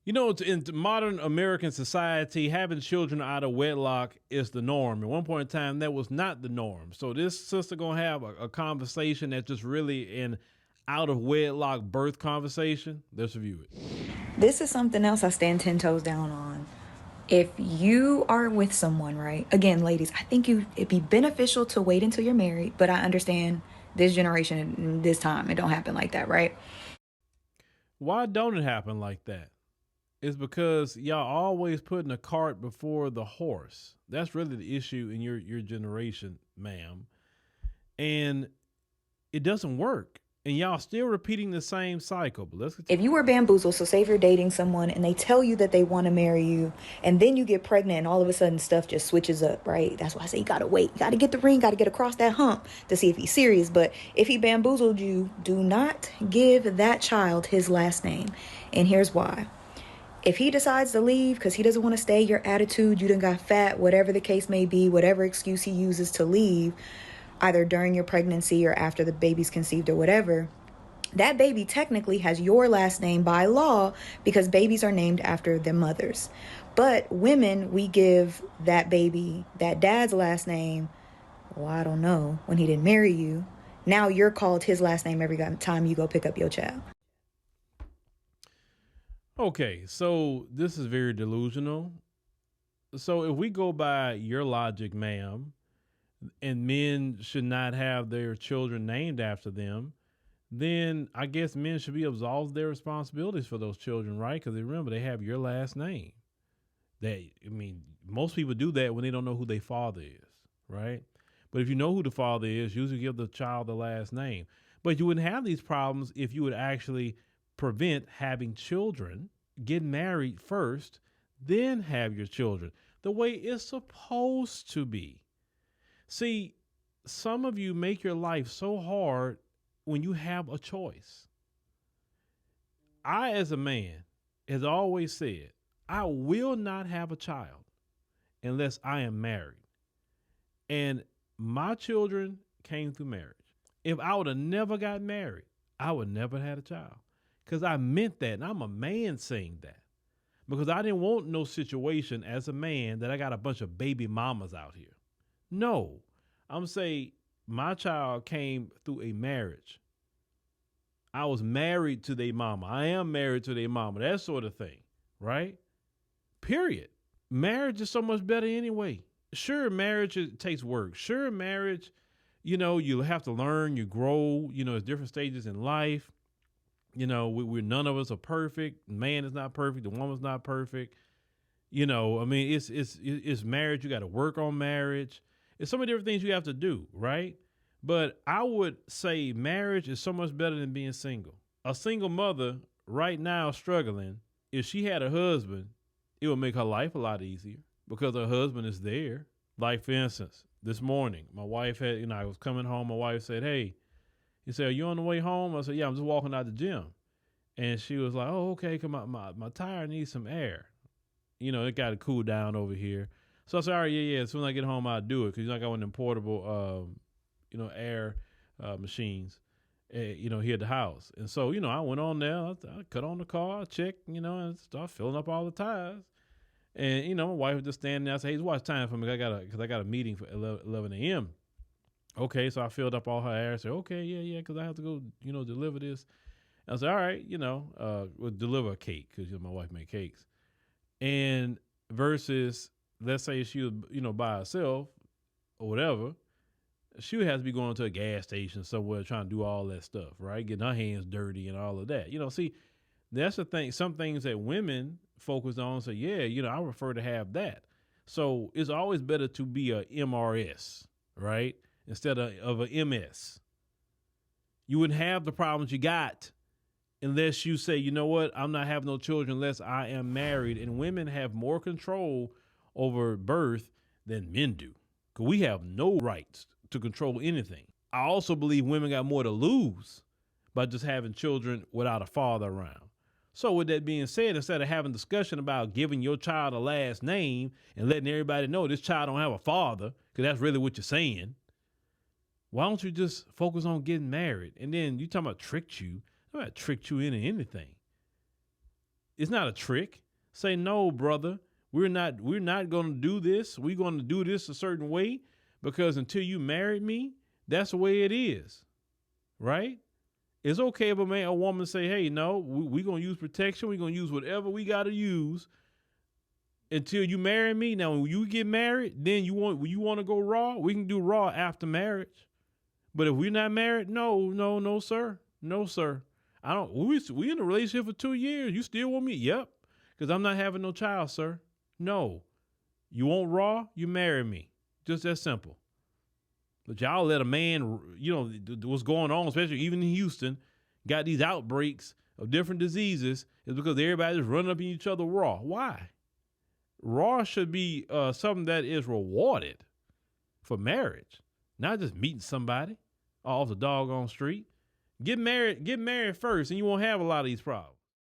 In modern American society, having children out of wedlock is the norm. At one point in time, that was not the norm. So this sister gonna have a conversation that's just really an out of wedlock birth conversation. Let's review it. This is something else I stand 10 toes down on. If you are with someone, right? Again, ladies, I think it'd be beneficial to wait until you're married, but I understand this generation, this time, it don't happen like that, right? Why don't it happen like that? It's because y'all always putting the cart before the horse. That's really the issue in your generation, ma'am. And it doesn't work. And y'all still repeating the same cycle. But let's If you were bamboozled, so say if you're dating someone and they tell you that they want to marry you, and then you get pregnant and all of a sudden stuff just switches up, right? That's why I say you gotta wait. You gotta get the ring, gotta get across that hump to see if he's serious. But if he bamboozled you, do not give that child his last name. And here's why. If he decides to leave because he doesn't want to stay, your attitude, you done got fat, whatever the case may be, whatever excuse he uses to leave, either during your pregnancy or after the baby's conceived or whatever, that baby technically has your last name by law because babies are named after their mothers. But women, we give that baby that dad's last name, well, I don't know, when he didn't marry you. Now you're called his last name every time you go pick up your child. Okay, so this is very delusional. So if we go by your logic, ma'am, and men should not have their children named after them, then I guess men should be absolved of their responsibilities for those children, right? Because remember, they have your last name. Most people do that when they don't know who their father is, right? But if you know who the father is, usually give the child the last name. But you wouldn't have these problems if you would actually prevent having children, get married first, then have your children the way it's supposed to be. See, some of you make your life so hard when you have a choice. I, as a man, has always said, I will not have a child unless I am married. And my children came through marriage. If I would have never got married, I would never had a child. Because I meant that, and I'm a man saying that. Because I didn't want no situation as a man that I got a bunch of baby mamas out here. No, I'm saying my child came through a marriage. I was married to their mama. I am married to their mama. That sort of thing, right? Period. Marriage is so much better anyway. Sure, marriage takes work. Sure, marriage, you have to learn, you grow, there's different stages in life. We're none of us are perfect. Man is not perfect. The woman's not perfect. It's marriage. You got to work on marriage. It's so many different things you have to do, right? But I would say marriage is so much better than being single. A single mother right now struggling, if she had a husband, it would make her life a lot easier because her husband is there. Like, for instance, this morning, my wife had, I was coming home. My wife said, hey, he said, are you on the way home? I said, yeah, I'm just walking out the gym. And she was like, oh, okay, come on, my tire needs some air. It got to cool down over here. So I said, all right, yeah. As soon as I get home, I'll do it. Because, I got one of them portable, air machines, here at the house. And so, I went on there, I cut on the car, I checked, and start filling up all the tires. And, my wife was just standing there. I said, hey, watch time for me. Because I got a meeting for 11 a.m. Okay, so I filled up all her air. I said, okay, yeah, because I have to go, deliver this. And I said, all right, we'll deliver a cake because my wife made cakes. And versus, let's say she was, by herself or whatever, she would have to be going to a gas station somewhere trying to do all that stuff, right? Getting her hands dirty and all of that. See, that's the thing. Some things that women focus on say, yeah, I prefer to have that. So it's always better to be a MRS, right? Instead of a MS. You wouldn't have the problems you got unless you say, you know what, I'm not having no children unless I am married. And women have more control over birth than men do. Because we have no rights to control anything. I also believe women got more to lose by just having children without a father around. So with that being said, instead of having discussion about giving your child a last name and letting everybody know this child don't have a father, because that's really what you're saying, why don't you just focus on getting married? And then you talking about tricked you. I'm not tricked you into anything. It's not a trick. Say, no, brother, we're not going to do this. We're going to do this a certain way because until you married me, that's the way it is. Right? It's okay if a woman say, hey, no, we're going to use protection. We're going to use whatever we got to use until you marry me. Now, when you get married, then you want to go raw, we can do raw after marriage. But if we're not married, no, sir. No, sir. We in a relationship for 2 years. You still want me? Yep. Because I'm not having no child, sir. No. You want raw? You marry me. Just that simple. But y'all let a man, what's going on, especially even in Houston, got these outbreaks of different diseases, is because everybody's running up in each other raw. Why? Raw should be something that is rewarded for marriage, not just meeting somebody off the doggone street. Get married first, and you won't have a lot of these problems.